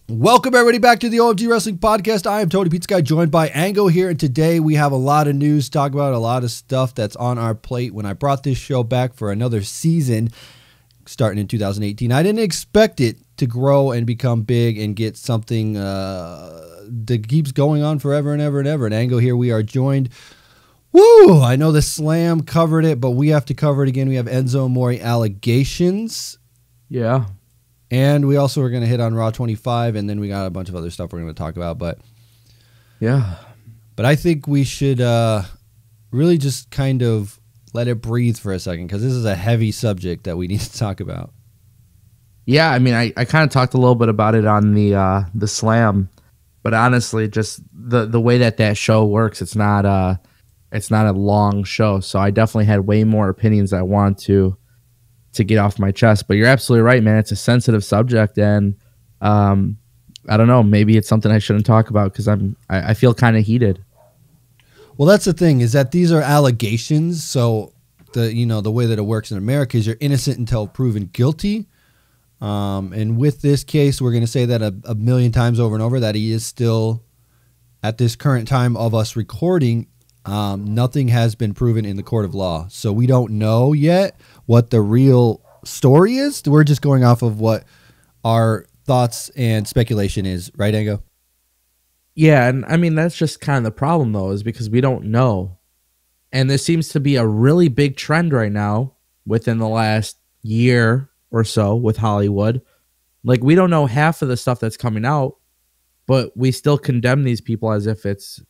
Welcome everybody back to the OMG Wrestling Podcast. I am TonyPizzaGuy, joined by Ango here, and today we have a lot of news to talk about, a lot of stuff that's on our plate. When I brought this show back for another season, starting in 2018, I didn't expect it to grow and become big and get something that keeps going on forever and ever and ever. And Ango here, we are joined. Woo! I know the Slam covered it, but we have to cover it again. We have Enzo Amore allegations. Yeah. And we also are going to hit on Raw 25, and then we got a bunch of other stuff we're going to talk about. But I think we should really just kind of let it breathe for a second, because this is a heavy subject that we need to talk about. Yeah, I mean, I kind of talked a little bit about it on the Slam, but honestly, just the way that show works, it's not a long show, so I definitely had way more opinions I wanted to get off my chest. But you're absolutely right, man. It's a sensitive subject, and I don't know, maybe it's something I shouldn't talk about because I feel kind of heated. Well, that's the thing, is that these are allegations. So the way that it works in America is you're innocent until proven guilty. And with this case, we're going to say that a million times over and over that he is still, at this current time of us recording, nothing has been proven in the court of law. So we don't know yet what the real story is. We're just going off of what our thoughts and speculation is. Right, Ango? Yeah, and I mean, that's just kind of the problem, though, is because we don't know. And there seems to be a really big trend right now within the last year or so with Hollywood. Like, we don't know half of the stuff that's coming out, but we still condemn these people as if it's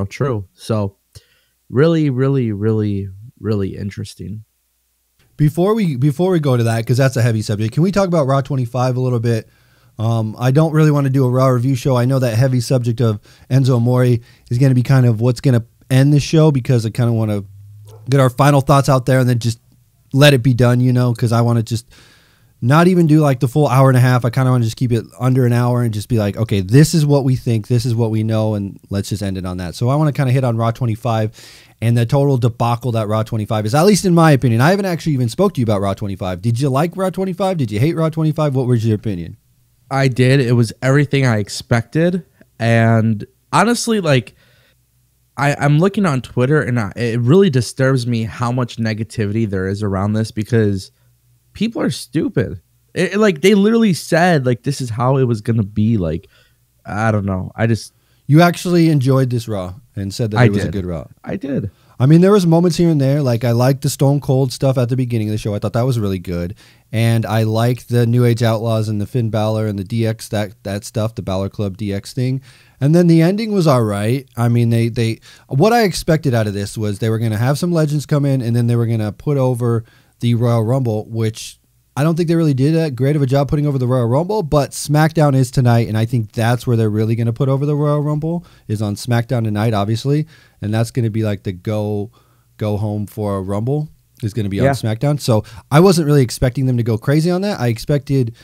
true. So really, really, really, really interesting. Before we go to that, because that's a heavy subject, can we talk about Raw 25 a little bit? I don't really want to do a Raw review show. I know that heavy subject of Enzo Amore is going to be kind of what's going to end the show, because I kind of want to get our final thoughts out there and then just let it be done, because I want to just not even do like the full hour and a half. I kind of want to just keep it under an hour and just be like, okay, this is what we think, this is what we know, and let's just end it on that. So I want to kind of hit on Raw 25 and the total debacle that Raw 25 is, at least in my opinion. I haven't actually even spoke to you about Raw 25. Did you like Raw 25? Did you hate Raw 25? What was your opinion? I did. It was everything I expected. And honestly, like, I'm looking on Twitter, and it really disturbs me how much negativity there is around this, because people are stupid. Like, they literally said, like, this is how it was going to be. Like, I don't know. You actually enjoyed this Raw and said that it was a good Raw. I did. I mean, there was moments here and there. Like, I liked the Stone Cold stuff at the beginning of the show. I thought that was really good. And I liked the New Age Outlaws and the Finn Balor and the DX, that stuff, the Balor Club DX thing. And then the ending was all right. I mean, what I expected out of this was they were going to have some legends come in, and then they were going to put over the Royal Rumble, which I don't think they really did that great of a job putting over the Royal Rumble, but SmackDown is tonight, and I think that's where they're really going to put over the Royal Rumble, is on SmackDown tonight, obviously, and that's going to be like the go home for a Rumble is going to be on SmackDown. So I wasn't really expecting them to go crazy on that. I expected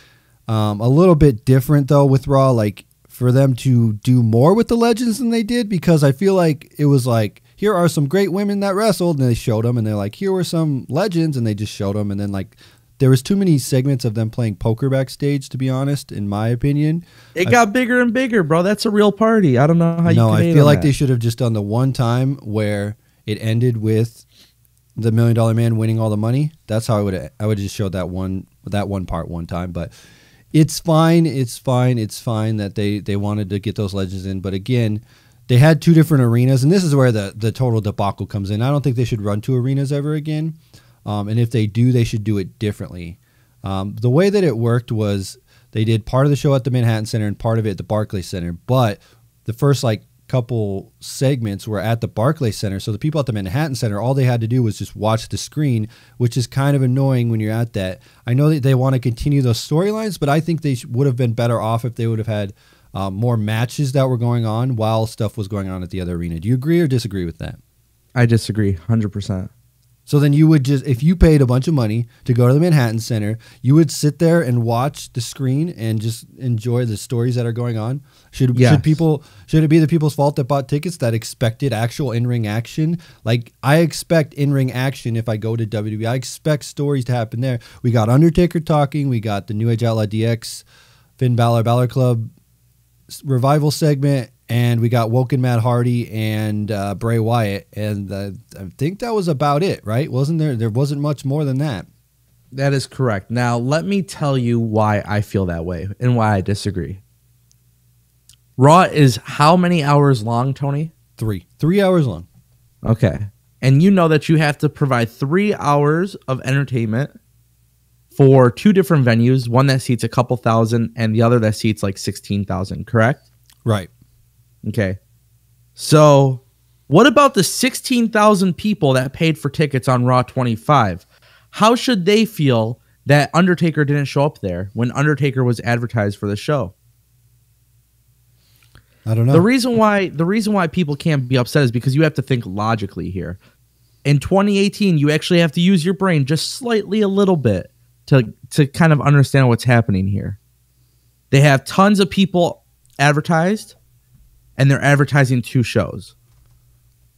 a little bit different, though, with Raw, like for them to do more with the legends than they did, because I feel like it was like, here are some great women that wrestled, and they showed them, and they're like, here were some legends, and they just showed them, and then like there was too many segments of them playing poker backstage, to be honest, in my opinion. It got bigger and bigger, bro. That's a real party. I don't know how you can I feel like they should have just done the one time where it ended with the $1 Million Man winning all the money. That's how I would just show that one part one time. But it's fine. It's fine that they wanted to get those legends in. But again, they had two different arenas, and this is where the total debacle comes in. I don't think they should run two arenas ever again. And if they do, they should do it differently. The way that it worked was they did part of the show at the Manhattan Center and part of it at the Barclays Center. But the first couple segments were at the Barclays Center. So the people at the Manhattan Center, all they had to do was just watch the screen, which is kind of annoying when you're at that. I know that they want to continue those storylines, but I think they would have been better off if they would have had more matches that were going on while stuff was going on at the other arena. Do you agree or disagree with that? I disagree 100%. So then you would just, if you paid a bunch of money to go to the Manhattan Center, you would sit there and watch the screen and just enjoy the stories that are going on. Should it be the people's fault that bought tickets that expected actual in-ring action? Like, I expect in-ring action if I go to WWE. I expect stories to happen there. We got Undertaker talking. We got the New Age Outlaw DX Finn Balor, Balor Club revival segment, and we got Woken Matt Hardy and Bray Wyatt, and I think that was about it, right? Wasn't there? There wasn't much more than that. That is correct. Now, let me tell you why I feel that way and why I disagree. Raw is how many hours long, Tony? 3 hours long. Okay. And you know that you have to provide 3 hours of entertainment for 2 different venues, one that seats a couple thousand and the other that seats like 16,000, correct? Right. Okay. So what about the 16,000 people that paid for tickets on Raw 25? How should they feel that Undertaker didn't show up there when Undertaker was advertised for the show? I don't know. The reason why people can't be upset is because you have to think logically here. In 2018, you actually have to use your brain just slightly a little bit to kind of understand what's happening here. They have tons of people advertised, and they're advertising 2 shows.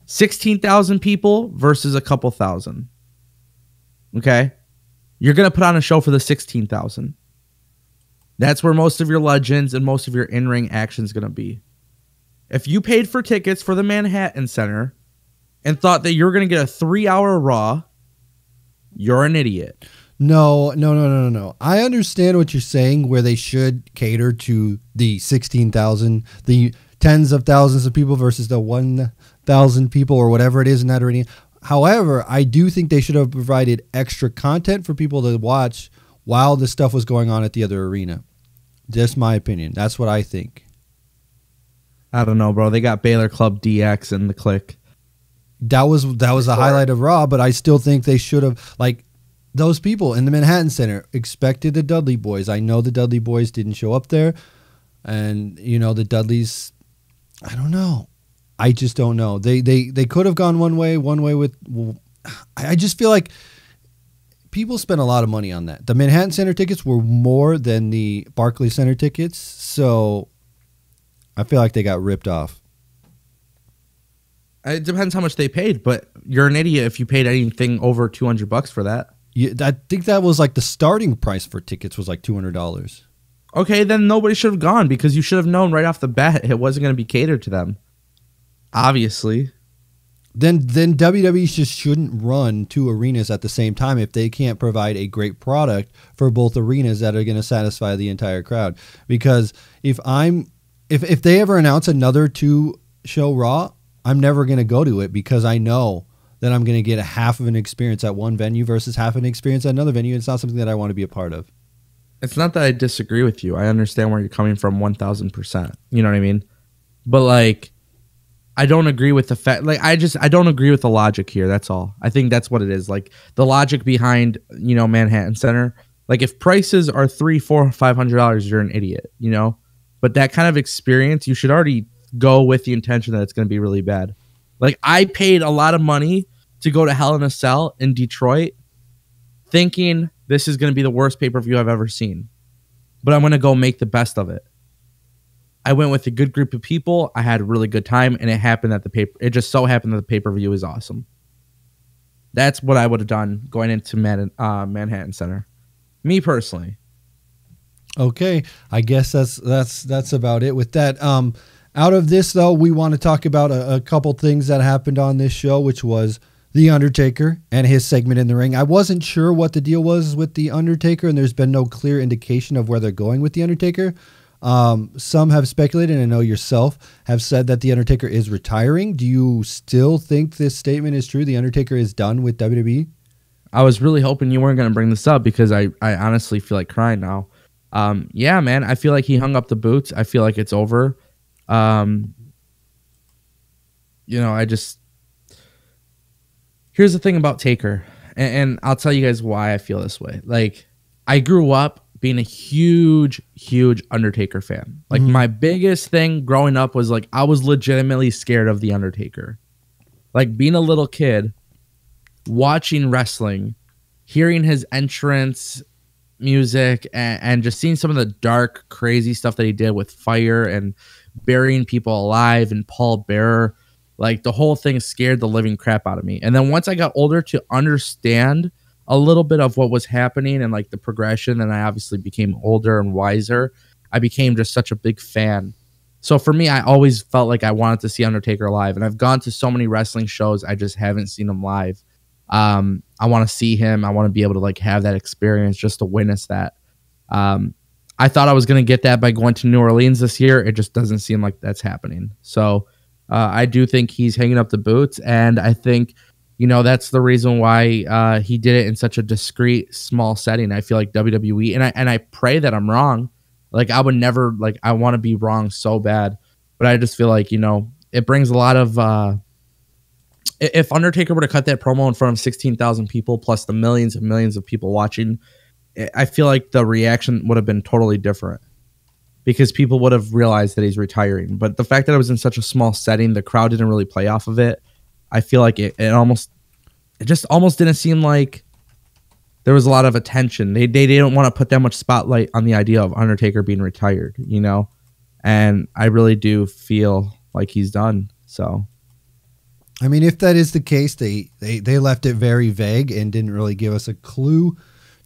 16,000 people versus a couple thousand. Okay? You're going to put on a show for the 16,000. That's where most of your legends and most of your in-ring action is going to be. If you paid for tickets for the Manhattan Center and thought that you were going to get a 3-hour Raw, you're an idiot. No. I understand what you're saying, where they should cater to the 16,000, the tens of thousands of people versus the 1,000 people or whatever it is in that arena. However, I do think they should have provided extra content for people to watch while the stuff was going on at the other arena. Just my opinion. That's what I think. I don't know, bro. They got Baylor Club DX and the Click. That was the highlight of Raw, but I still think they should have, like, those people in the Manhattan Center expected the Dudley Boys. I know the Dudley Boys didn't show up there, and you know the Dudleys. I don't know. I just don't know. They could have gone one way with. I just feel like people spent a lot of money on that. The Manhattan Center tickets were more than the Barclays Center tickets, so I feel like they got ripped off. It depends how much they paid, but you're an idiot if you paid anything over $200 for that. Yeah, I think that was like the starting price for tickets was like $200. Okay, then nobody should have gone because you should have known right off the bat it wasn't going to be catered to them. Obviously. Then WWE just shouldn't run 2 arenas at the same time if they can't provide a great product for both arenas that are going to satisfy the entire crowd. Because if they ever announce another 2-show Raw, I'm never going to go to it because I know that I'm going to get a half of an experience at one venue versus half an experience at another venue. It's not something that I want to be a part of. It's not that I disagree with you. I understand where you're coming from 1,000%. You know what I mean? But like, I don't agree with the fact, like, I don't agree with the logic here. That's all. I think that's what it is. Like the logic behind, you know, Manhattan Center, like if prices are $300, $400, $500, you're an idiot, you know, but that kind of experience, you should already go with the intention that it's going to be really bad. Like I paid a lot of money to go to Hell in a Cell in Detroit thinking this is going to be the worst pay-per-view I've ever seen, but I'm going to go make the best of it. I went with a good group of people. I had a really good time, and it just so happened that the pay-per-view is awesome. That's what I would have done going into Manhattan Center. Me personally. Okay, I guess that's about it with that. Out of this, though, we want to talk about a couple things that happened on this show, which was The Undertaker and his segment in the ring. I wasn't sure what the deal was with The Undertaker, and there's been no clear indication of where they're going with The Undertaker. Some have speculated, and I know yourself have said that The Undertaker is retiring. Do you still think this statement is true? The Undertaker is done with WWE? I was really hoping you weren't going to bring this up because I honestly feel like crying now. Yeah, man, I feel like he hung up the boots. I feel like it's over. You know, here's the thing about Taker, and I'll tell you guys why I feel this way. Like, I grew up being a huge Undertaker fan. Like, my biggest thing growing up was, like, I was legitimately scared of The Undertaker. Like, being a little kid, watching wrestling, hearing his entrance music, and just seeing some of the dark, crazy stuff that he did with fire and burying people alive and Paul Bearer. Like, the whole thing scared the living crap out of me. And then once I got older to understand a little bit of what was happening and like the progression, and I obviously became older and wiser, I became just such a big fan. So for me, I always felt like I wanted to see Undertaker live, and I've gone to so many wrestling shows. I just haven't seen him live. I want to see him. I want to be able to like have that experience just to witness that. I thought I was going to get that by going to New Orleans this year. It just doesn't seem like that's happening. So I do think he's hanging up the boots, and I think, you know, that's the reason why he did it in such a discreet, small setting. I feel like WWE, and I pray that I'm wrong. Like, I would never, like, I want to be wrong so bad, but I just feel like, you know, it brings a lot of, if Undertaker were to cut that promo in front of 16,000 people plus the millions and millions of people watching, I feel like the reaction would have been totally different because people would have realized that he's retiring. But the fact that it was in such a small setting, the crowd didn't really play off of it. I feel like it just almost didn't seem like there was a lot of attention. They didn't want to put that much spotlight on the idea of Undertaker being retired, you know? And I really do feel like he's done. So, I mean, if that is the case, they left it very vague and didn't really give us a clue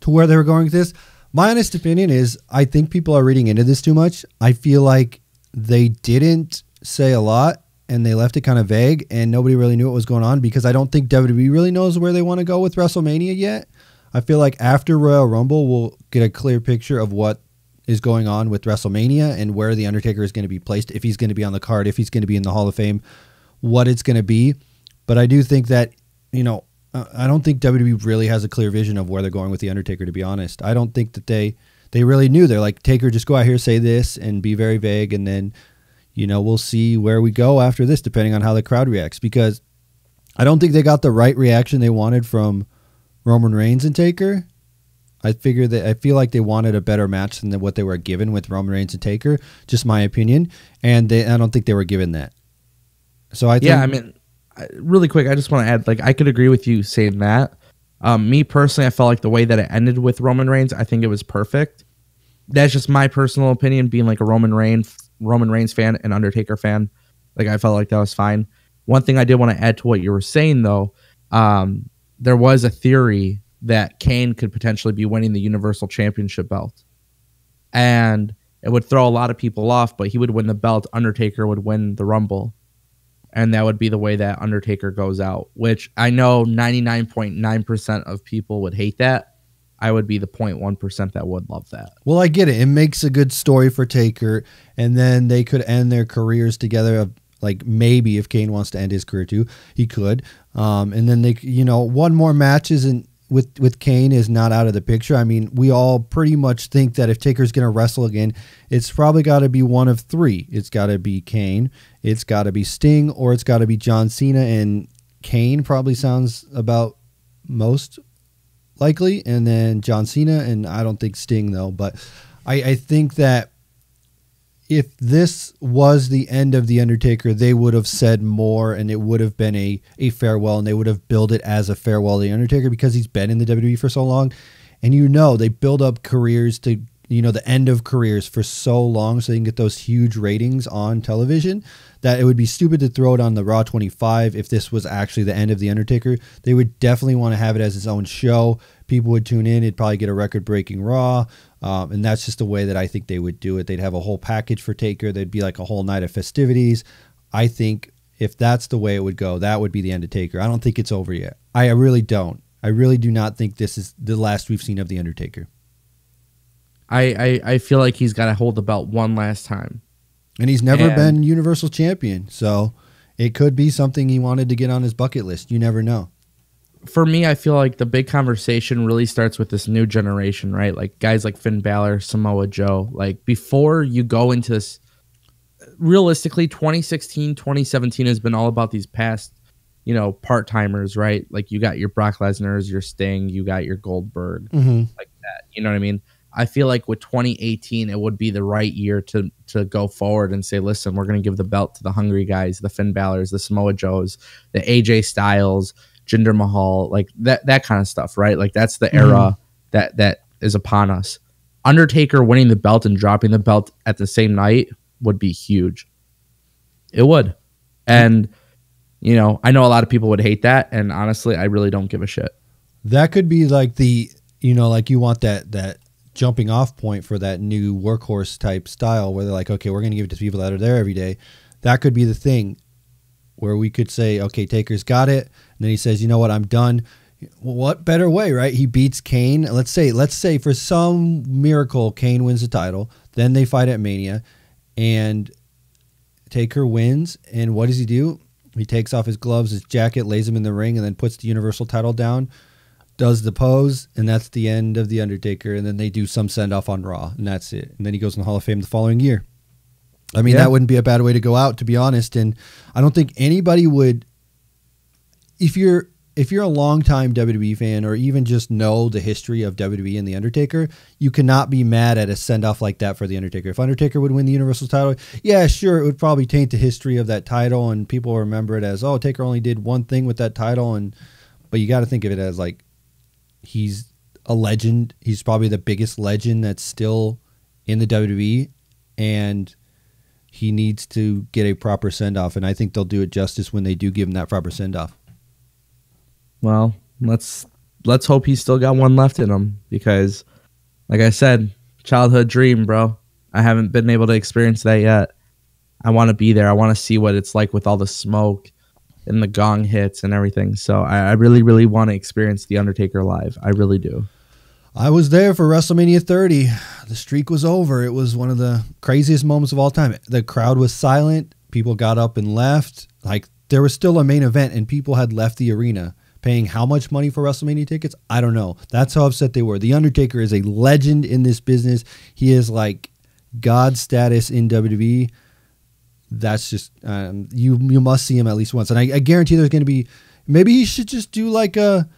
to where they were going with this. My honest opinion is I think people are reading into this too much. I feel like they didn't say a lot and they left it kind of vague and nobody really knew what was going on because I don't think WWE really knows where they want to go with WrestleMania yet. I feel like after Royal Rumble, we'll get a clear picture of what is going on with WrestleMania and where The Undertaker is going to be placed, if he's going to be on the card, if he's going to be in the Hall of Fame, what it's going to be. But I do think that, you know, I don't think WWE really has a clear vision of where they're going with The Undertaker, to be honest. I don't think that they really knew. They're like, Taker, just go out here, say this, and be very vague, and then, you know, we'll see where we go after this, depending on how the crowd reacts. Because I don't think they got the right reaction they wanted from Roman Reigns and Taker. I feel like they wanted a better match than what they were given with Roman Reigns and Taker, just my opinion. And I don't think they were given that. So I think, yeah, I mean, really quick, I just want to add, like, I could agree with you saying that. Me personally, I felt like the way that it ended with Roman Reigns, I think it was perfect. That's just my personal opinion, being like a Roman Reigns fan and Undertaker fan. Like, I felt like that was fine. One thing I did want to add to what you were saying, though, there was a theory that Kane could potentially be winning the Universal Championship belt. And it would throw a lot of people off, but he would win the belt. Undertaker would win the Rumble. And that would be the way that Undertaker goes out, which I know 99.9% of people would hate that. I would be the 0.1% that would love that. Well, I get it. It makes a good story for Taker, and then they could end their careers together. Like, maybe if Kane wants to end his career too, he could. And then they, you know, one more match isn't with Kane is not out of the picture. I mean, we all pretty much think that if Taker's going to wrestle again, it's probably got to be one of three. It's got to be Kane, it's got to be Sting, or it's got to be John Cena. And Kane probably sounds about most likely, and then John Cena, and I don't think Sting though. But I think that if this was the end of The Undertaker, they would have said more, and it would have been a farewell, and they would have billed it as a farewell to The Undertaker because he's been in the WWE for so long. And, you know, they build up careers to, you know, the end of careers for so long so they can get those huge ratings on television that it would be stupid to throw it on the Raw 25 if this was actually the end of The Undertaker. They would definitely want to have it as its own show. People would tune in. It'd probably get a record-breaking Raw. And that's just the way that I think they would do it. They'd have a whole package for Taker. There'd be like a whole night of festivities. I think if that's the way it would go, that would be the end of Taker. I don't think it's over yet. I really don't. I really do not think this is the last we've seen of The Undertaker. I feel like he's got to hold the belt one last time. And he's never been Universal Champion. So it could be something he wanted to get on his bucket list. You never know. For me, I feel like the big conversation really starts with this new generation, right? Like guys like Finn Balor, Samoa Joe. Like, before you go into this, realistically, 2016, 2017 has been all about these past, you know, part-timers, right? Like, you got your Brock Lesnar's, your Sting, you got your Goldberg, like that. You know what I mean? I feel like with 2018, it would be the right year to go forward and say, listen, we're going to give the belt to the hungry guys, the Finn Balors, the Samoa Joes, the AJ Styles, Jinder Mahal, like that kind of stuff, right? Like, that's the era that is upon us. Undertaker winning the belt and dropping the belt at the same night would be huge. It would. And, you know, I know a lot of people would hate that, and honestly, I really don't give a shit. That could be like the, you know, like you want that jumping off point for that new workhorse type style where they're like, okay, we're going to give it to people that are there every day. That could be the thing where we could say, okay, Taker's got it. And then he says, you know what, I'm done. Well, what better way, right? He beats Kane. Let's say for some miracle, Kane wins the title. Then they fight at Mania and Taker wins. And what does he do? He takes off his gloves, his jacket, lays him in the ring, and then puts the Universal title down, does the pose, and that's the end of The Undertaker. And then they do some send-off on Raw, and that's it. And then he goes in the Hall of Fame the following year. I mean, that wouldn't be a bad way to go out, to be honest. And I don't think anybody would, if you're a longtime WWE fan or even just know the history of WWE and The Undertaker, you cannot be mad at a send-off like that for The Undertaker. If Undertaker would win the Universal title, yeah, sure, it would probably taint the history of that title, and people remember it as, oh, Taker only did one thing with that title. But you got to think of it as like he's a legend. He's probably the biggest legend that's still in the WWE, and he needs to get a proper send-off, and I think they'll do it justice when they do give him that proper send-off. Well, let's hope he's still got one left in him because, like I said, childhood dream, bro. I haven't been able to experience that yet. I want to be there. I want to see what it's like with all the smoke and the gong hits and everything. So I really, really want to experience The Undertaker live. I really do. I was there for WrestleMania 30. The streak was over. It was one of the craziest moments of all time. The crowd was silent. People got up and left. Like, there was still a main event, and people had left the arena. Paying how much money for WrestleMania tickets? I don't know. That's how upset they were. The Undertaker is a legend in this business. He is like God status in WWE. That's just, you must see him at least once. And I guarantee there's going to be, maybe he should just do like a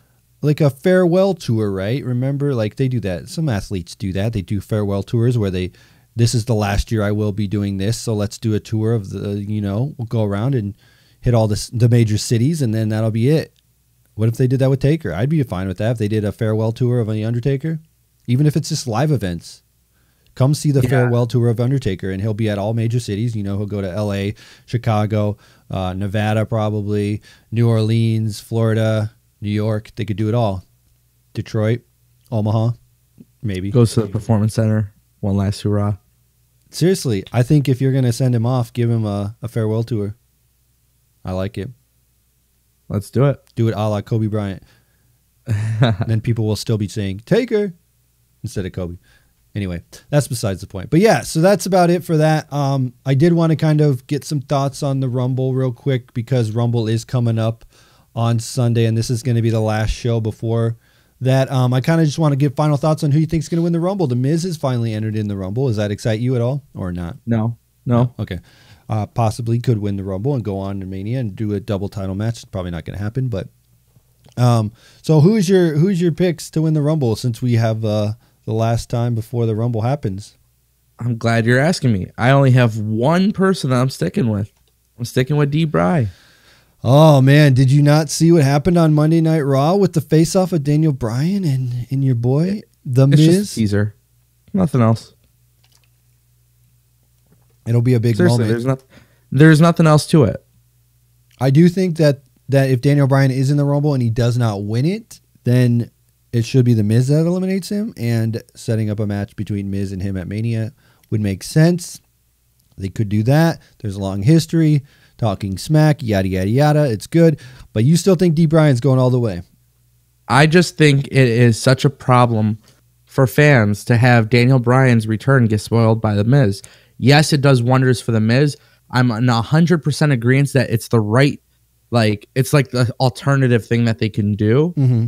farewell tour, right? Remember, like they do that. Some athletes do that. They do farewell tours where this is the last year I will be doing this. So let's do a tour of we'll go around and hit all the major cities, and then that'll be it. What if they did that with Taker? I'd be fine with that if they did a farewell tour of The Undertaker. Even if it's just live events. Come see the farewell tour of Undertaker, and he'll be at all major cities. He'll go to L.A., Chicago, Nevada probably, New Orleans, Florida, New York. They could do it all. Detroit, Omaha, maybe. Goes to the Performance Center. One last hurrah. Seriously, I think if you're going to send him off, give him a farewell tour. I like it. Let's do it. Do it a la Kobe Bryant. Then people will still be saying Taker instead of Kobe. Anyway, that's besides the point. But yeah, so that's about it for that. I did want to kind of get some thoughts on the Rumble real quick because Rumble is coming up on Sunday, and this is going to be the last show before that. I kind of just want to give final thoughts on who you think is going to win the Rumble. The Miz has finally entered in the Rumble. Does that excite you at all or not? No. Okay. Possibly could win the Rumble and go on to Mania and do a double title match. It's probably not going to happen, but so who's your picks to win the Rumble since we have the last time before the Rumble happens? I'm glad you're asking me. I only have one person that I'm sticking with. I'm sticking with D. Bry. Oh man, did you not see what happened on Monday Night Raw with the face-off of Daniel Bryan and your boy The Miz? It's just a teaser. Nothing else. It'll be a big moment. There's nothing else to it. I do think that if Daniel Bryan is in the Rumble and he does not win it, then it should be The Miz that eliminates him, and setting up a match between Miz and him at Mania would make sense. They could do that. There's a long history, talking smack, yada, yada, yada. It's good. But you still think D. Bryan's going all the way? I just think it is such a problem for fans to have Daniel Bryan's return get spoiled by The Miz. Yes, it does wonders for The Miz. I'm in 100% agreement that it's the right, it's like the alternative thing that they can do. Mm-hmm.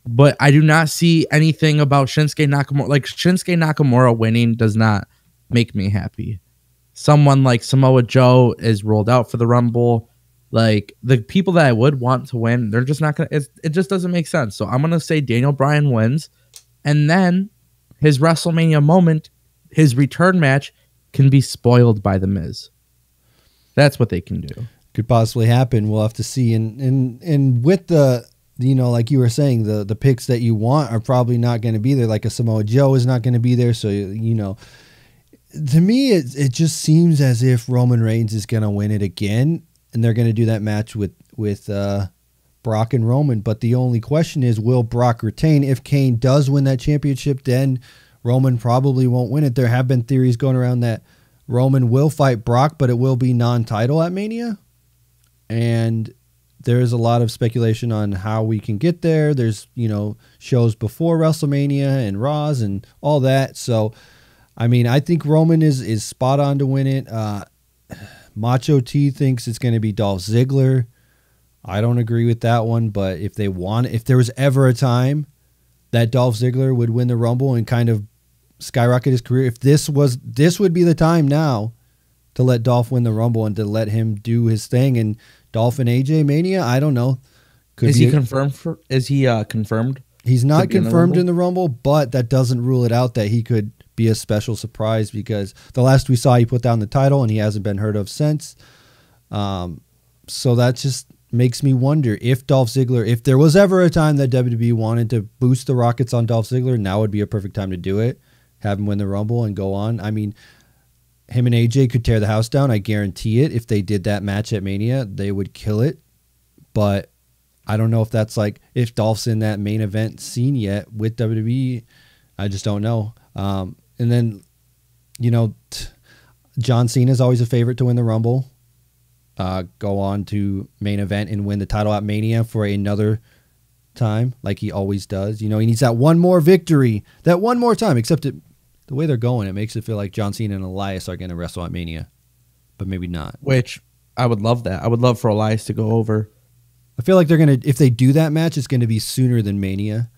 But I do not see anything about Shinsuke Nakamura. Shinsuke Nakamura winning does not make me happy. Someone like Samoa Joe is rolled out for the Rumble. The people that I would want to win, they're just not going to, it just doesn't make sense. So I'm going to say Daniel Bryan wins. And then his WrestleMania moment, his return match, can be spoiled by The Miz. That's what they can do. Could possibly happen. We'll have to see. And with the, like you were saying, the picks that you want are probably not going to be there. Like a Samoa Joe is not going to be there. So, to me, it just seems as if Roman Reigns is going to win it again. And they're going to do that match with Brock and Roman. But the only question is, will Brock retain? If Kane does win that championship, then Roman probably won't win it. There have been theories going around that Roman will fight Brock, but it will be non-title at Mania. And there is a lot of speculation on how we can get there. There's, shows before WrestleMania and Raws and all that. So, I mean, I think Roman is spot on to win it. Macho T thinks it's going to be Dolph Ziggler. I don't agree with that one, but if there was ever a time that Dolph Ziggler would win the Rumble and kind of skyrocket his career, if this would be the time now to let Dolph win the Rumble and to let him do his thing. And Dolph and AJ Mania, I don't know. Is he confirmed? Confirmed? He's not confirmed in the Rumble, but that doesn't rule it out that he could be a special surprise, because the last we saw, he put down the title and he hasn't been heard of since. So that just makes me wonder if Dolph Ziggler, if there was ever a time that WWE wanted to boost the rockets on Dolph Ziggler, now would be a perfect time to do it. Have him win the Rumble and go on. I mean, him and AJ could tear the house down. I guarantee it. If they did that match at Mania, they would kill it. But I don't know if that's if Dolph's in that main event scene yet with WWE. I just don't know. And then, John Cena is always a favorite to win the Rumble. Go on to main event and win the title at Mania for another time, like he always does. He needs that one more victory, that one more time, except the way they're going, it makes it feel like John Cena and Elias are going to wrestle at Mania, but maybe not. Which I would love that. I would love for Elias to go over. I feel like they're going to, if they do that match, it's going to be sooner than Mania.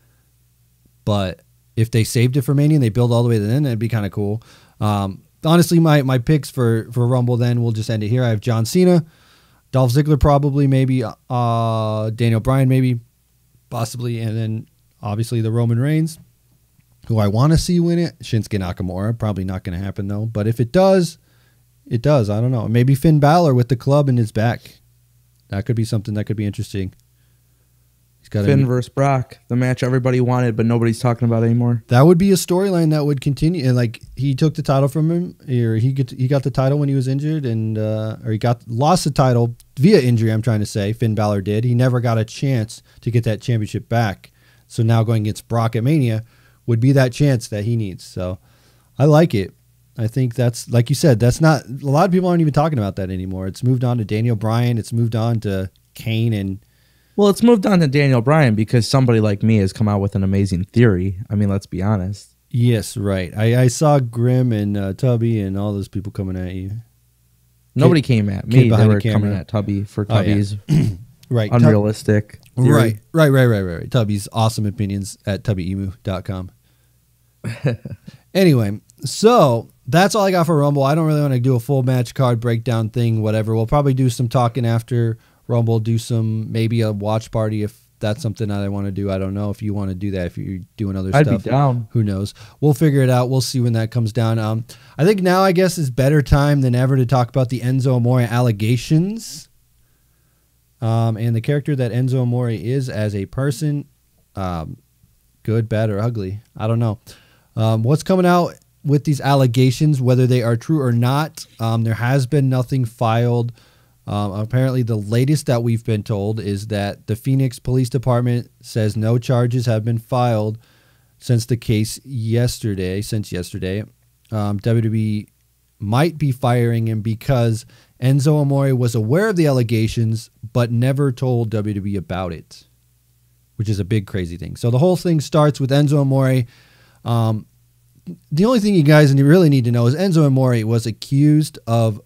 But if they saved it for Mania and they build all the way to then, that'd be kind of cool. Honestly, my picks for Rumble then, we'll just end it here. I have John Cena, Dolph Ziggler probably, maybe, Daniel Bryan maybe, possibly, and then obviously the Roman Reigns, who I want to see win it. Shinsuke Nakamura, probably not going to happen though. But if it does, it does. I don't know. Maybe Finn Balor with the club in his back. That could be something that could be interesting. He's got Finn versus Brock, the match everybody wanted, but nobody's talking about anymore. That would be a storyline that would continue. And he took the title from him, or he got the title when he was injured, and or he lost the title via injury. I'm trying to say Finn Balor did. He never got a chance to get that championship back. So now going against Brock at Mania would be that chance that he needs. So I like it. I think that's, like you said, that's not, a lot of people aren't even talking about that anymore. It's moved on to Daniel Bryan. It's moved on to Kane. And well, it's moved on to Daniel Bryan because somebody like me has come out with an amazing theory. I mean, let's be honest. Yes, right. I saw Grim and Tubby and all those people coming at you. Nobody came at me. They were coming at Tubby for Tubby's right. unrealistic theory. Right. Tubby's awesome opinions at tubbyemu.com. Anyway, so that's all I got for Rumble. I don't really want to do a full match card breakdown thing, whatever. We'll probably do some talking after Rumble, do maybe a watch party if that's something that I want to do. I don't know if you want to do that, if you're doing other stuff. I'd be down. Who knows? We'll figure it out. We'll see when that comes down. I think now, I guess, is better time than ever to talk about the Enzo Amore allegations. And the character that Enzo Amore is as a person, good, bad, or ugly. I don't know. What's coming out with these allegations, whether they are true or not, there has been nothing filed. Apparently, the latest that we've been told is that the Phoenix Police Department says no charges have been filed since the case yesterday. WWE might be firing him because Enzo Amore was aware of the allegations but never told WWE about it, which is a big crazy thing. So the whole thing starts with Enzo Amore. The only thing you guys really need to know is Enzo Amore was accused of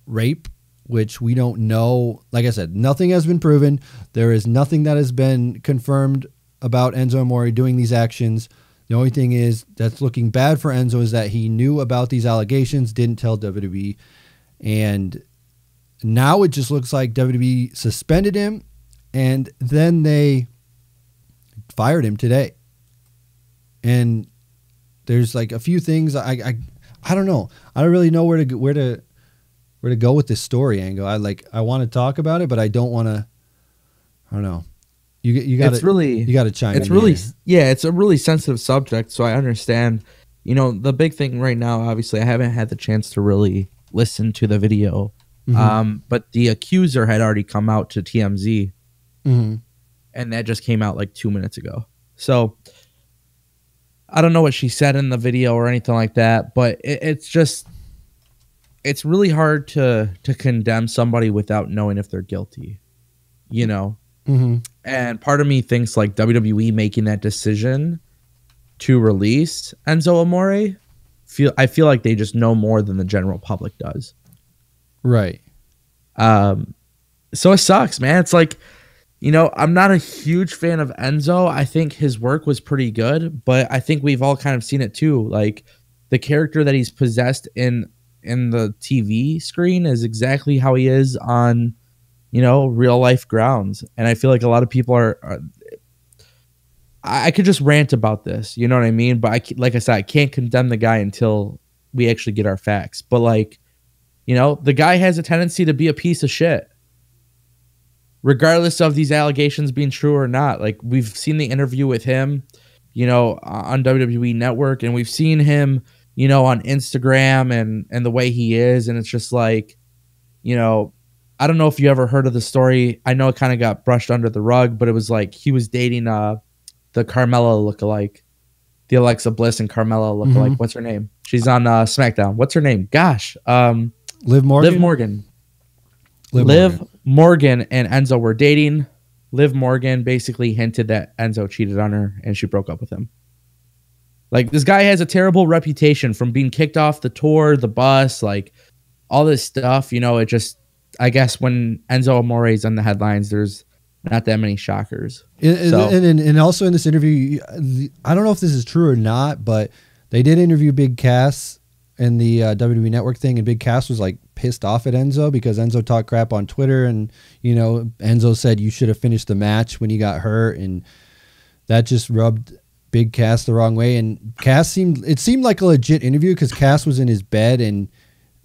rape, which we don't know. Like I said, nothing has been proven. There is nothing that has been confirmed about Enzo Amore doing these actions. The only thing is that's looking bad for Enzo is that he knew about these allegations, didn't tell WWE, and now it just looks like WWE suspended him, and then they fired him today. And there's a few things I don't know. I don't really know where to go with this story angle. I want to talk about it, but I don't want to. I don't know. You got to chime in. It's really it's a really sensitive subject, so I understand. The big thing right now, obviously, I haven't had the chance to really listen to the video, but the accuser had already come out to TMZ, and that just came out 2 minutes ago. So I don't know what she said in the video or anything like that, but it's really hard to condemn somebody without knowing if they're guilty, you know? Mm-hmm. And part of me thinks like WWE making that decision to release Enzo Amore, I feel like they just know more than the general public does. Right. So it sucks, man. It's like, you know, I'm not a huge fan of Enzo. I think his work was pretty good, but I think we've all kind of seen it too. Like the character that he's possessed in the TV screen is exactly how he is on, you know, real life grounds. And I feel like a lot of people are I could just rant about this, you know what I mean? But like I said, I can't condemn the guy until we actually get our facts. But like, you know, the guy has a tendency to be a piece of shit, regardless of these allegations being true or not. Like we've seen the interview with him, you know, on WWE Network, and we've seen him, you know, on Instagram and the way he is. And it's just like, you know, I don't know if you ever heard of the story. I know it kind of got brushed under the rug, but it was like he was dating the Carmella lookalike, the Alexa Bliss and Carmella lookalike. What's her name? She's on SmackDown. What's her name? Gosh, Liv Morgan. Liv Morgan and Enzo were dating. Liv Morgan basically hinted that Enzo cheated on her, and she broke up with him. Like this guy has a terrible reputation from being kicked off the tour, the bus, like all this stuff. You know, it just, I guess when Enzo Amore is on the headlines, there's not that many shockers. And also in this interview, I don't know if this is true or not, but they did interview Big Cass in the WWE Network thing, and Big Cass was like pissed off at Enzo because Enzo talked crap on Twitter, and you know, Enzo said you should have finished the match when you got hurt, and that just rubbed Big Cass the wrong way. And it seemed like a legit interview because Cass was in his bed, and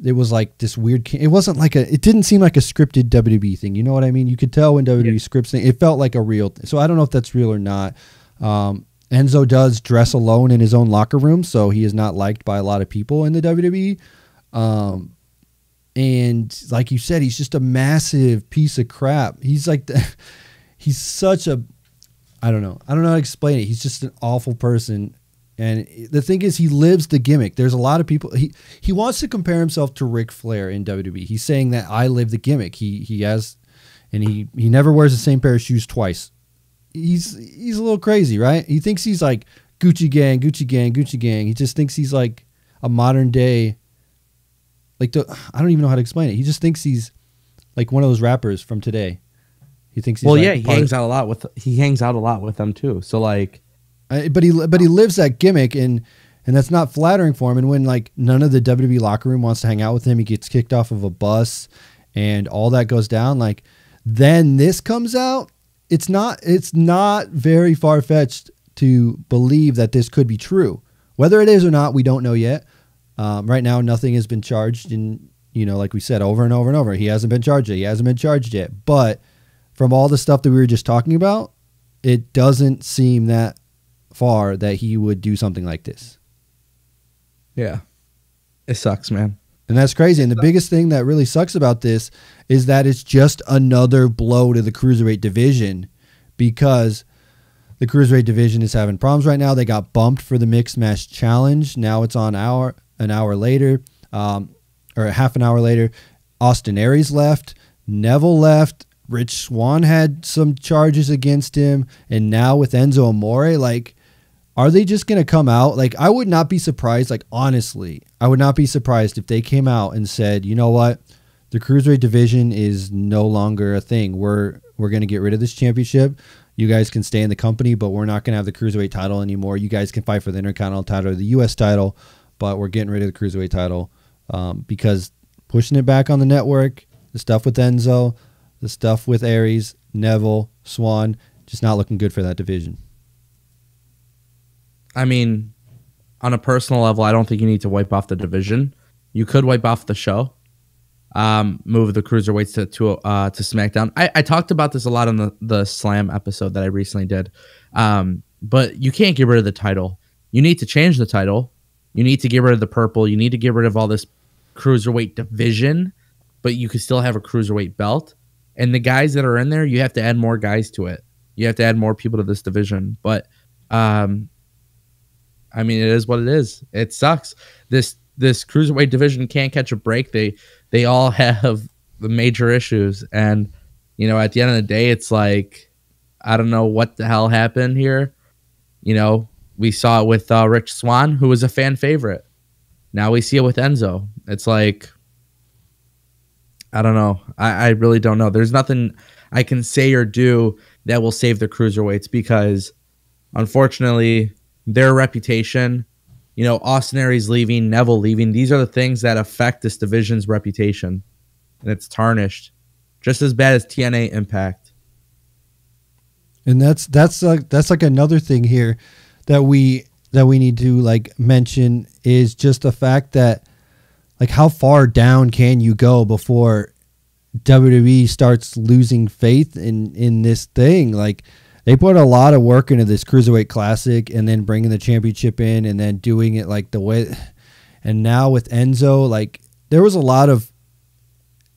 it was like this weird, it didn't seem like a scripted WWE thing. You know what I mean? You could tell when WWE scripts thing, it felt like a real thing. So I don't know if that's real or not. Enzo does dress alone in his own locker room, so he is not liked by a lot of people in the WWE. And like you said, he's just a massive piece of crap. He's like, he's such a, I don't know how to explain it. He's just an awful person. And the thing is, he lives the gimmick. There's a lot of people. He wants to compare himself to Ric Flair in WWE. He's saying that I live the gimmick. He has, and he never wears the same pair of shoes twice. He's a little crazy, right? He thinks he's like Gucci Gang, Gucci Gang, Gucci Gang. He just thinks he's like a modern day, I don't even know how to explain it. He just thinks he's like one of those rappers from today. He thinks he's he hangs out a lot with them too. So like. But he lives that gimmick, and that's not flattering for him. And when like none of the WWE locker room wants to hang out with him, he gets kicked off of a bus, and all that goes down. Like then this comes out. It's not very far fetched to believe that this could be true. Whether it is or not, we don't know yet. Right now, nothing has been charged, and you know, like we said over and over and over, he hasn't been charged yet. He hasn't been charged yet. But from all the stuff that we were just talking about, it doesn't seem that far that he would do something like this. Yeah. It sucks, man. And that's crazy. And the biggest thing that really sucks about this is that it's just another blow to the Cruiserweight division, because the Cruiserweight division is having problems right now. They got bumped for the Mixed Match Challenge. Now it's on an hour later, or half an hour later. Austin Aries left. Neville left. Rich Swann had some charges against him. And now with Enzo Amore, like, are they just going to come out? Like, I would not be surprised. Like, honestly, I would not be surprised if they came out and said, you know what? The Cruiserweight division is no longer a thing. We're going to get rid of this championship. You guys can stay in the company, but we're not going to have the Cruiserweight title anymore. You guys can fight for the Intercontinental title or the U.S. title, but we're getting rid of the Cruiserweight title because pushing it back on the network, the stuff with Enzo, the stuff with Aries, Neville, Swann, just not looking good for that division. I mean, on a personal level, I don't think you need to wipe off the division. You could wipe off the show, move the Cruiserweights to SmackDown. I talked about this a lot on the Slam episode that I recently did. But you can't get rid of the title. You need to change the title. You need to get rid of the purple. You need to get rid of all this Cruiserweight division, but you could still have a Cruiserweight belt. And the guys that are in there, you have to add more guys to it. You have to add more people to this division. But I mean, it is what it is. It sucks. This cruiserweight division can't catch a break. They all have the major issues, and at the end of the day, it's like, I don't know what the hell happened here. We saw it with Rich Swann, who was a fan favorite. Now we see it with Enzo. It's like, I don't know. I really don't know. There's nothing I can say or do that will save the cruiserweights, because unfortunately their reputation, Austin Aries leaving, Neville leaving, these are the things that affect this division's reputation, and it's tarnished just as bad as TNA Impact. And that's like another thing here that we need to like mention, is just the fact that, like, how far down can you go before WWE starts losing faith in this thing? Like, they put a lot of work into this Cruiserweight Classic, and then bringing the championship in, and then doing it like the way. And now with Enzo, like, there was a lot of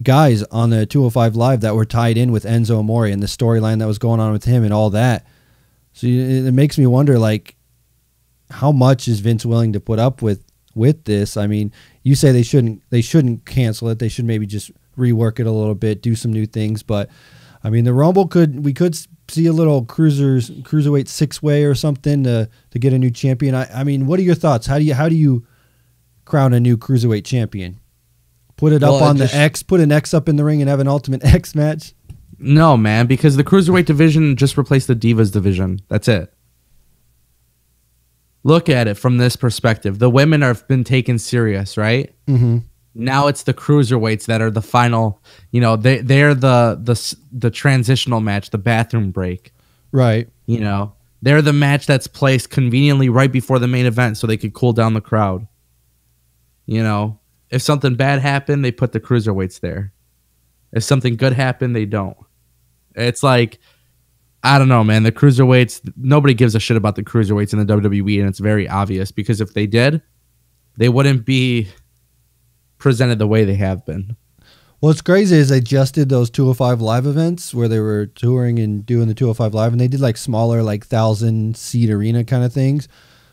guys on the 205 Live that were tied in with Enzo Amore and the storyline that was going on with him and all that. So it makes me wonder, like, how much is Vince willing to put up with this? I mean, you say they shouldn't cancel it. They should maybe just rework it a little bit, do some new things. But I mean, the Rumble we could see a little cruiserweight 6-way or something to get a new champion. I mean, what are your thoughts? How do you crown a new cruiserweight champion? Put it up on the X, put an X up in the ring and have an Ultimate X match? No, man, because the cruiserweight division just replaced the Divas division. That's it. Look at it from this perspective. The women have been taken serious, right? Mm-hmm. Now it's the cruiserweights that are the final. They're the transitional match, the bathroom break, right? They're the match that's placed conveniently right before the main event, so they could cool down the crowd. If something bad happened, they put the cruiserweights there. If something good happened, they don't. It's like, I don't know, man. The cruiserweights, nobody gives a shit about the cruiserweights in the WWE, and it's very obvious, because if they did, they wouldn't be presented the way they have been. What's crazy is they just did those 205 Live events where they were touring and doing the 205 Live, and they did like smaller, like 1,000-seat arena kind of things.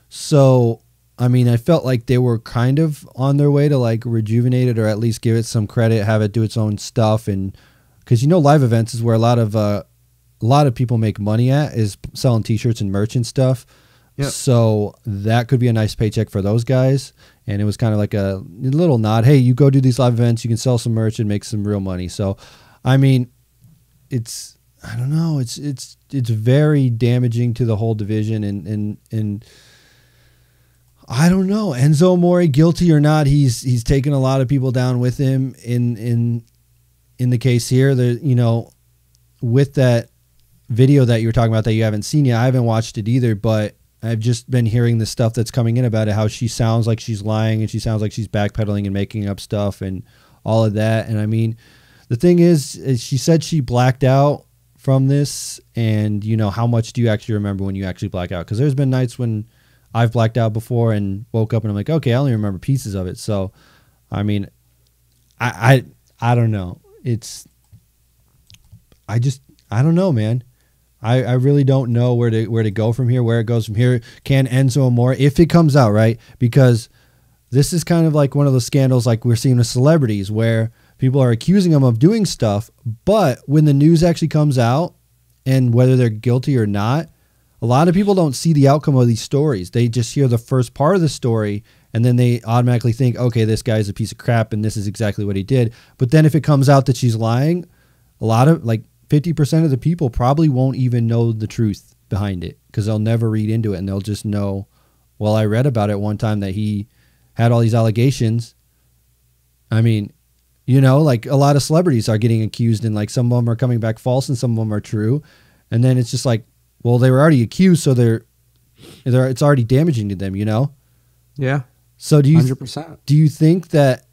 So, I mean, I felt like they were kind of on their way to like rejuvenate it, or at least give it some credit, have it do its own stuff. And because live events is where a lot of people make money at, is selling T-shirts and merch and stuff. Yep. So that could be a nice paycheck for those guys. And it was kind of like a little nod. Hey, you go do these live events, you can sell some merch and make some real money. So, I mean, I don't know. It's very damaging to the whole division. And I don't know. Enzo Amore, guilty or not, he's taken a lot of people down with him in the case here. With that video that you were talking about that you haven't seen yet, I haven't watched it either, but I've just been hearing the stuff that's coming in about it, how she sounds like she's lying and she sounds like she's backpedaling and making up stuff and all of that. And I mean, the thing is she said she blacked out from this, and how much do you actually remember when you actually black out? Because there's been nights when I've blacked out before and woke up and I'm like, okay, I only remember pieces of it. So, I mean, I don't know. I don't know, man. I really don't know where to go from here, where it goes from here. Can Enzo Amore, if it comes out, right? Because this is kind of like one of those scandals like we're seeing with celebrities where people are accusing them of doing stuff, but when the news actually comes out, and whether they're guilty or not, a lot of people don't see the outcome of these stories. They just hear the first part of the story, and then they automatically think, okay, this guy's a piece of crap, and this is exactly what he did. But then if it comes out that she's lying, a lot of, like, 50% of the people probably won't even know the truth behind it, because they'll never read into it, and they'll just know, well, I read about it one time that he had all these allegations. I mean, like a lot of celebrities are getting accused, and like some of them are coming back false and some of them are true. And then it's just like, well, they were already accused, so it's already damaging to them, Yeah. So 100%. Do you think that,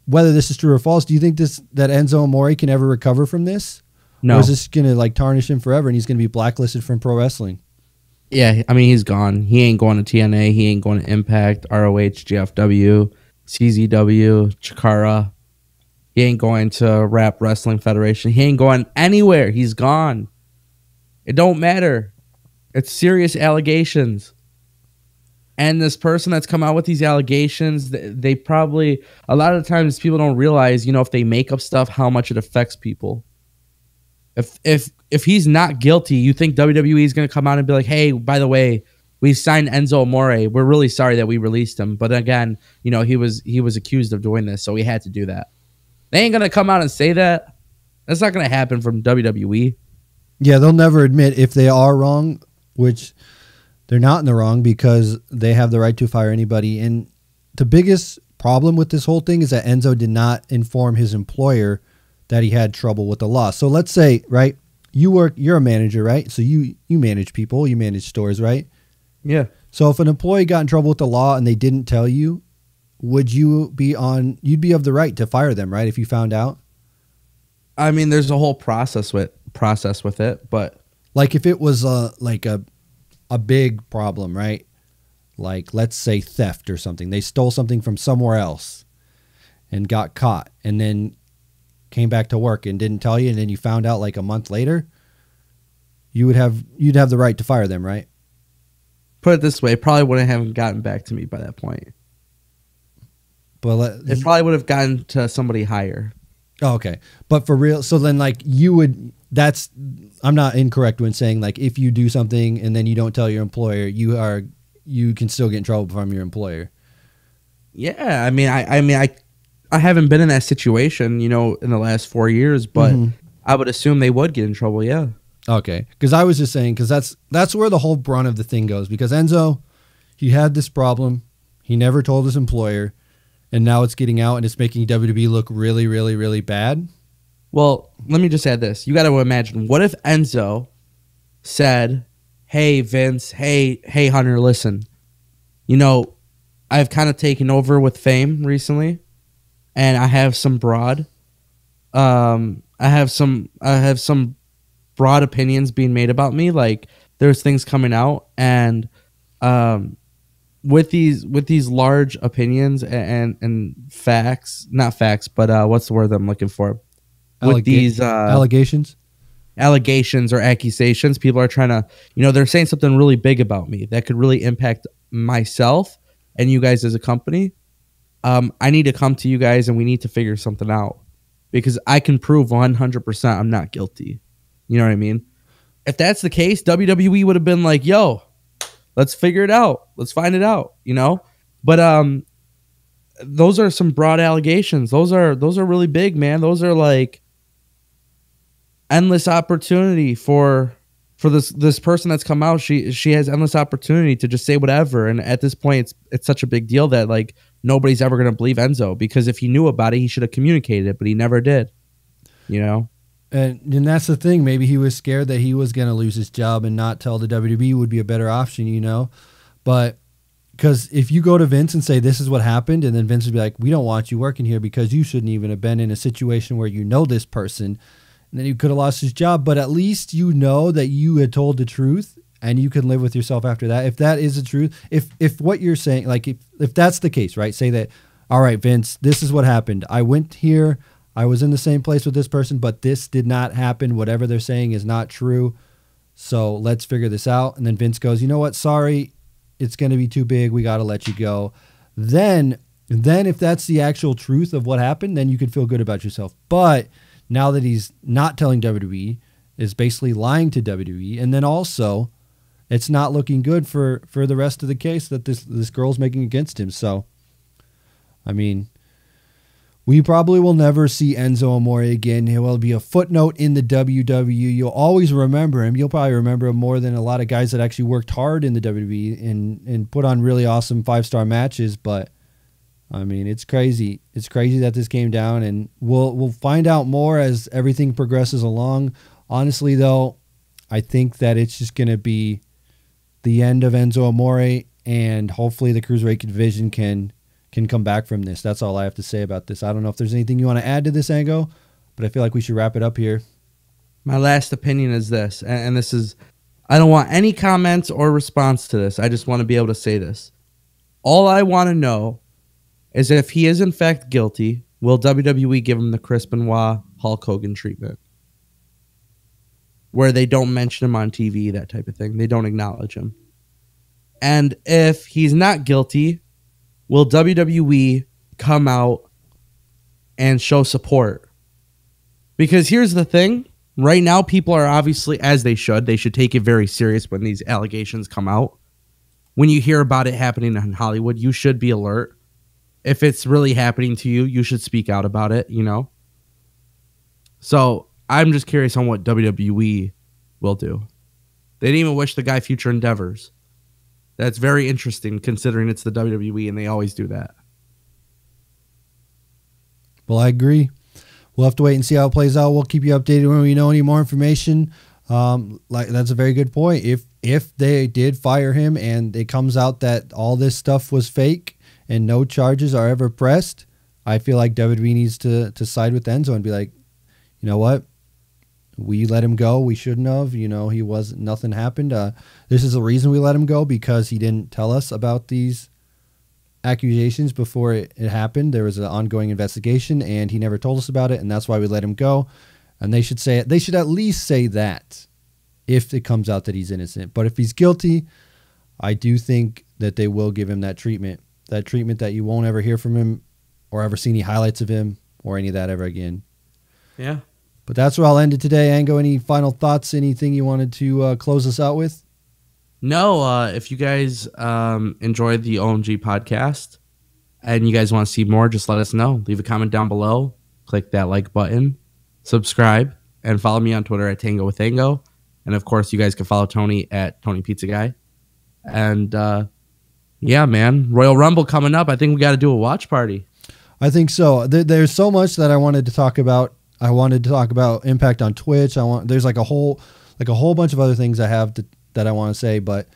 whether this is true or false, do you think that Enzo Amore can ever recover from this? No. Or is this going to like tarnish him forever and he's going to be blacklisted from pro wrestling? Yeah, I mean, he's gone. He ain't going to TNA. He ain't going to Impact, ROH, GFW, CZW, Chikara. He ain't going to Rap Wrestling Federation. He ain't going anywhere. He's gone. It don't matter. It's serious allegations. And this person that's come out with these allegations, they probably, a lot of the times people don't realize, if they make up stuff, how much it affects people. If he's not guilty, you think WWE is going to come out and be like, hey, by the way, we signed Enzo Amore. We're really sorry that we released him. But again, he was accused of doing this, so we had to do that. They ain't going to come out and say that. That's not going to happen from WWE. Yeah, they'll never admit if they are wrong, which they're not in the wrong because they have the right to fire anybody. And the biggest problem with this whole thing is that Enzo did not inform his employer that he had trouble with the law. So let's say, right, you're a manager, right? So you manage people, you manage stores, right? Yeah. So if an employee got in trouble with the law and they didn't tell you, you'd be of the right to fire them, right? If you found out. I mean, there's a whole process with it, but like if it was a big problem, right? Like let's say theft or something. They stole something from somewhere else and got caught and then came back to work and didn't tell you, and then you found out like a month later, you'd have the right to fire them, right? Put it this way, it probably wouldn't have gotten back to me by that point. But it probably would have gotten to somebody higher. Oh, okay. But for real, so then like I'm not incorrect when saying like if you do something and then you don't tell your employer, you can still get in trouble from your employer. Yeah, I mean I haven't been in that situation, in the last 4 years, but I would assume they would get in trouble, yeah. Okay, because I was just saying, because that's where the whole brunt of the thing goes. Because Enzo, he had this problem, he never told his employer, and now it's getting out and it's making WWE look really, really, really bad. Well, let me just add this. You got to imagine, what if Enzo said, hey, Vince, hey, Hunter, listen, I've kind of taken over with fame recently, and I have some broad broad opinions being made about me. Like there's things coming out, and with these large opinions and facts, not facts, but what's the word I'm looking for? With these allegations or accusations, people are trying to, they're saying something really big about me that could really impact myself and you guys as a company. I need to come to you guys and we need to figure something out because I can prove 100% I'm not guilty. You know what I mean? If that's the case, WWE would have been like, yo, let's figure it out. Let's find it out, But those are some broad allegations. Those are really big, man. Those are like endless opportunity for this person that's come out. She has endless opportunity to just say whatever. And at this point, it's such a big deal that like nobody's ever going to believe Enzo, because if he knew about it, he should have communicated it, but he never did, And that's the thing. Maybe he was scared that he was going to lose his job and not tell the WWE would be a better option, But because if you go to Vince and say, this is what happened, and then Vince would be like, we don't want you working here because you shouldn't even have been in a situation where this person, and then he could have lost his job. But at least that you had told the truth and you can live with yourself after that. If that is the truth, if what you're saying, like if that's the case, right? Say that, all right, Vince, this is what happened. I went here. I was in the same place with this person, but this did not happen. Whatever they're saying is not true. So let's figure this out. And then Vince goes, you know what? Sorry, it's going to be too big. We got to let you go. Then if that's the actual truth of what happened, then you can feel good about yourself. But now that he's not telling WWE, is basically lying to WWE. And then also it's not looking good for the rest of the case that this girl's making against him. So, I mean, we probably will never see Enzo Amore again. He will be a footnote in the WWE. You'll always remember him. You'll probably remember him more than a lot of guys that actually worked hard in the WWE and put on really awesome 5-star matches. But, I mean, it's crazy. It's crazy that this came down, and we'll find out more as everything progresses along. Honestly, though, I think that it's just going to be the end of Enzo Amore, and hopefully the Cruiserweight division can come back from this. That's all I have to say about this. I don't know if there's anything you want to add to this, Ango, but I feel like we should wrap it up here. My last opinion is this, and this is, I don't want any comments or response to this. I just want to be able to say this. All I want to know is if he is in fact guilty, will WWE give him the Chris Benoit, Hulk Hogan treatment? Where they don't mention him on TV, that type of thing. They don't acknowledge him. And if he's not guilty, will WWE come out and show support? Because here's the thing. Right now, people are obviously, as they should take it very serious when these allegations come out. When you hear about it happening in Hollywood, you should be alert. If it's really happening to you, you should speak out about it, you know? So I'm just curious on what WWE will do. They didn't even wish the guy future endeavors. That's very interesting considering it's the WWE and they always do that. Well, I agree. We'll have to wait and see how it plays out. We'll keep you updated when we know any more information. That's a very good point. If they did fire him and it comes out that all this stuff was fake and no charges are ever pressed, I feel like WWE needs to side with Enzo and be like, you know what? We let him go. We shouldn't have. Nothing happened. This is the reason we let him go, because he didn't tell us about these accusations before it happened. There was an ongoing investigation and he never told us about it, and that's why we let him go. And they should say it. They should at least say that if it comes out that he's innocent. But if he's guilty, I do think that they will give him that treatment that you won't ever hear from him or ever see any highlights of him or any of that ever again. Yeah. But that's where I'll end it today. Ango, any final thoughts, anything you wanted to close us out with? No, if you guys enjoyed the OMG podcast and you guys want to see more, just let us know. Leave a comment down below. Click that like button. Subscribe. And follow me on Twitter at Tango with Ango. And, of course, you guys can follow Tony at TonyPizzaGuy. And, yeah, man, Royal Rumble coming up. I think we got to do a watch party. I think so. There's so much that I wanted to talk about. I wanted to talk about impact on Twitch. There's like a whole bunch of other things I have that I want to say, but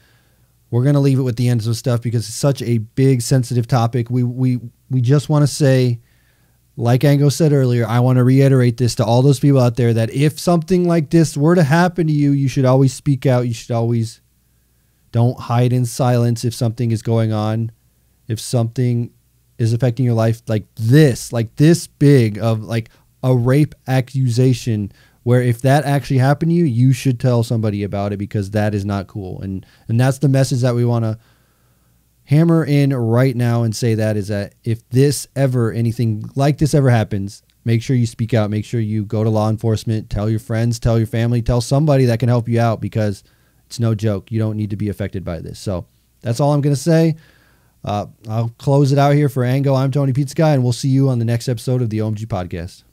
we're going to leave it with the Enzo stuff because it's such a big, sensitive topic. We just want to say, like Ango said earlier, I want to reiterate this to all those people out there that if something like this were to happen to you, you should always speak out. You should always don't hide in silence if something is going on. If something is affecting your life like this big of like a rape accusation, where if that actually happened to you, you should tell somebody about it because that is not cool. And that's the message that we want to hammer in right now and say, that is that if anything like this ever happens, make sure you speak out. Make sure you go to law enforcement, tell your friends, tell your family, tell somebody that can help you out because it's no joke. You don't need to be affected by this. So that's all I'm going to say. I'll close it out here for Ango. I'm TonyPizzaGuy, and we'll see you on the next episode of the OMG Podcast.